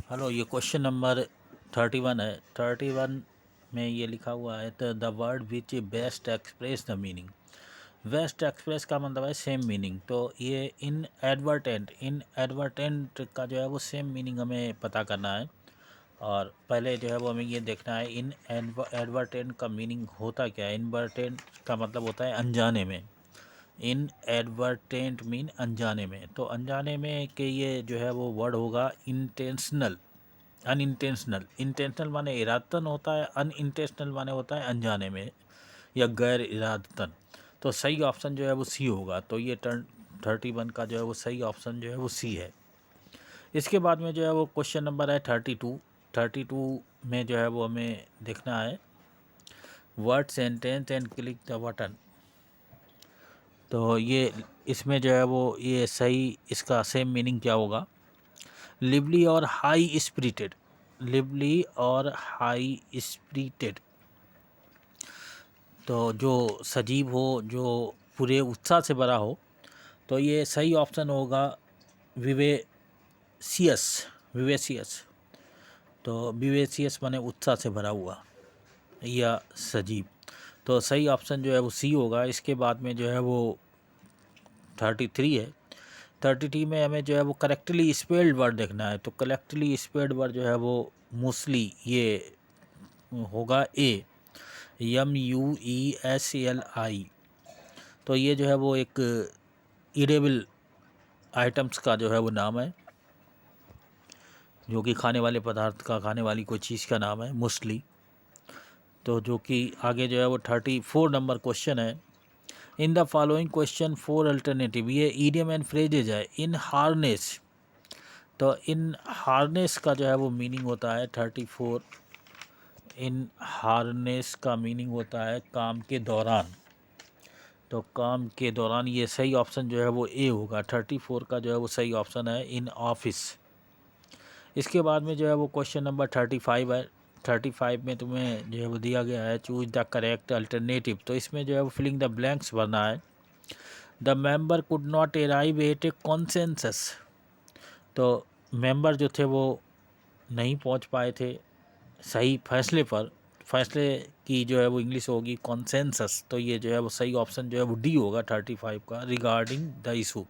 Hello, ये question number 31 है। 31 में ये लिखा हुआ है the word which best express the meaning. Best express का मतलब है सेम मीनिंग। तो ये इन एडवर्टेंट का जो है वो सेम मीनिंग हमें पता करना है। और पहले जो है वो हमें ये देखना है इन एडवर्टेंट का मीनिंग होता क्या है। इनवर्टेंट का मतलब होता है अनजाने में। इन एडवर्टेंट मीन अनजाने में। तो अनजाने में के ये जो है वो वर्ड होगा इंटेंशनल, अनइंटेंशनल। इंटेंशनल माने इरादतन होता है, अनइंटेंशनल माने होता है अनजाने में या गैर इरादतन। तो सही ऑप्शन जो है वो सी होगा। तो ये 31 का जो है वो सही ऑप्शन जो है वो सी है। इसके बाद में जो है वो क्वेश्चन नंबर है 32। 32 में जो है वो हमें देखना है word sentence and click the button. तो ये इसमें जो है वो ये सही इसका सेम मीनिंग क्या होगा। लिवली और हाई स्पिरिटेड, लिवली और हाई स्पिरिटेड। तो जो सजीव हो, जो पूरे उत्साह से भरा हो, तो ये सही ऑप्शन होगा विवेसियस। विवेसियस। तो विवेसियस माने उत्साह से भरा हुआ या सजीव। तो सही ऑप्शन जो है वो सी होगा। इसके बाद में जो है वो 33 है। 33 में हमें जो है वो करेक्टली स्पेल्ड वर्ड देखना है। तो करेक्टली स्पेल्ड वर्ड जो है वो मोस्टली ये होगा ए, MUESLI। तो ये जो है वो एक ईडेबल आइटम्स का जो है वो नाम है, जो कि खाने वाले पदार्थ का, खाने वाली कोई चीज़ का नाम है मोस्टली। तो जो कि आगे जो है वो 34 नंबर क्वेश्चन है। In the following question 4 alternative. ये ईडियम एंड फ्रेजेज है। इन हार्नेस। तो इन हार्नेस का जो है वो मीनिंग होता है 34। इन हार्नेस का मीनिंग होता है काम के दौरान। तो काम के दौरान ये सही ऑप्शन जो है वो ए होगा। 34 का जो है वो सही ऑप्शन है इन ऑफिस। इसके बाद में जो है वो क्वेश्चन नंबर 35 है। 35 में तुम्हें जो है वो दिया गया है चूज द करेक्ट अल्टरनेटिव। तो इसमें जो है वो फिलिंग द ब्लैंक्स भरना है। The member could not arrive at A consensus. तो मेंबर जो थे वो नहीं पहुंच पाए थे सही फैसले पर। फैसले की जो है वो इंग्लिश होगी कॉन्सेंसस। तो ये जो है वो सही ऑप्शन जो है वो डी होगा 35 का, रिगार्डिंग द इशू।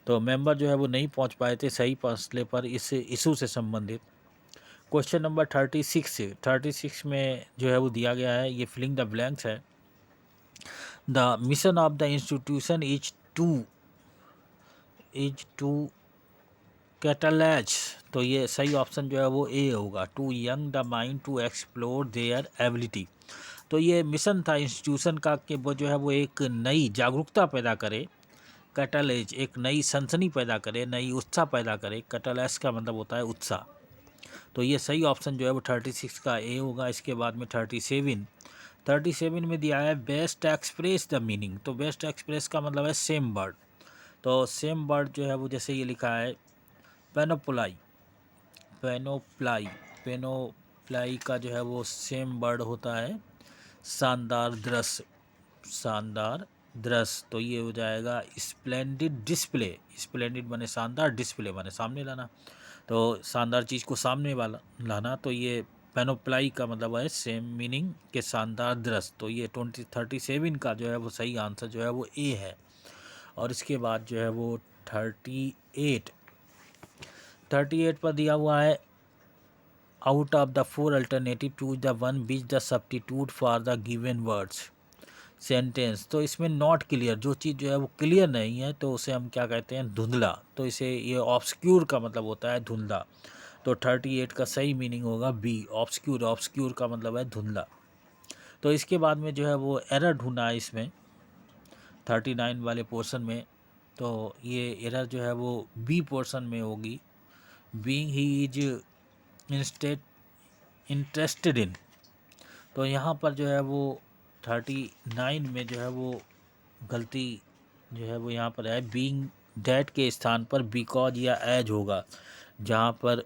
तो मेंबर जो है वो नहीं पहुंच पाए थे सही फैसले पर इस इशू से संबंधित। क्वेश्चन नंबर 36 है। 36 में जो है वो दिया गया है, ये फिलिंग द ब्लैंक्स है। The mission of the institution is to catalyse. तो ये सही ऑप्शन जो है वो ए होगा, to young the mind to explore their ability. तो ये मिशन था इंस्टीट्यूशन का कि वो जो है वो एक नई जागरूकता पैदा करे। कैटलाइज एक नई सनसनी पैदा करे, नई उत्साह पैदा करे। कैटलाइज का मतलब होता है उत्साह। तो ये सही ऑप्शन जो है वो 36 का ए होगा। इसके बाद में 37 में दिया है बेस्ट एक्सप्रेस द मीनिंग। तो बेस्ट एक्सप्रेस का मतलब है सेम वर्ड। तो सेम वर्ड जो है वो जैसे ये लिखा है पेनोप्लाई। पेनोप्लाई। पेनोप्लाई का जो है वो सेम वर्ड होता है शानदार दृश्य। शानदार दृश्य। तो ये हो जाएगा स्प्लेंडिड डिस्प्ले। स्प्लेंडिड माने शानदार, डिस्प्ले माने सामने लाना। तो शानदार चीज़ को सामने वाला लाना। तो ये पेनोप्लाई का मतलब है सेम मीनिंग के शानदार दृश्य। तो ये 37 का जो है वो सही आंसर जो है वो ए है। और इसके बाद जो है वो 38 पर दिया हुआ है out of the 4 alternative choose the one which the substitute for the given words sentence. तो इसमें नॉट क्लियर, जो चीज़ जो है वो क्लियर नहीं है तो उसे हम क्या कहते हैं, धुंधला। तो इसे ये ऑब्सक्यूर का मतलब होता है धुंधला। तो 38 का सही मीनिंग होगा बी, ऑब्सक्यूर। ऑब्सक्यूर का मतलब है धुंधला। तो इसके बाद में जो है वो एरर ढूंढा है इसमें 39 वाले पोर्शन में। तो ये एरर जो है वो बी पोर्शन में होगी। Being he is instead interested in. तो यहाँ पर जो है वो 39 में जो है वो गलती जो है वो यहाँ पर है बीइंग डैट के स्थान पर बिकॉज या एज होगा। जहाँ पर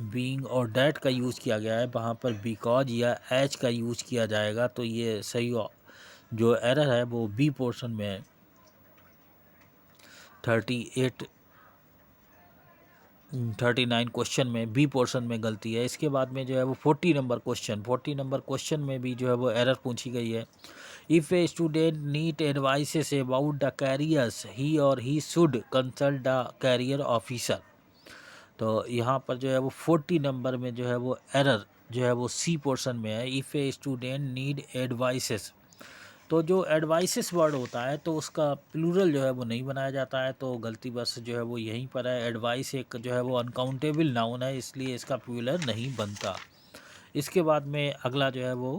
बीइंग और डैट का यूज़ किया गया है वहाँ पर बिकॉज या एज का यूज़ किया जाएगा। तो ये सही जो एरर है वो बी पोर्शन में है 38 39 क्वेश्चन में बी पोर्शन में गलती है। इसके बाद में जो है वो 40 नंबर क्वेश्चन में भी जो है वो एरर पूछी गई है। If a student need advices about the careers he और he should consult the career officer. तो यहाँ पर जो है वो 40 नंबर में जो है वो एरर जो है वो सी पोर्शन में है। If a student need advices, तो जो एडवाइसेस वर्ड होता है तो उसका प्लूरल जो है वो नहीं बनाया जाता है, तो गलती बस जो है वो यहीं पर है। एडवाइस एक जो है वो अनकाउंटेबल नाउन है, इसलिए इसका प्लूरल नहीं बनता। इसके बाद में अगला जो है वो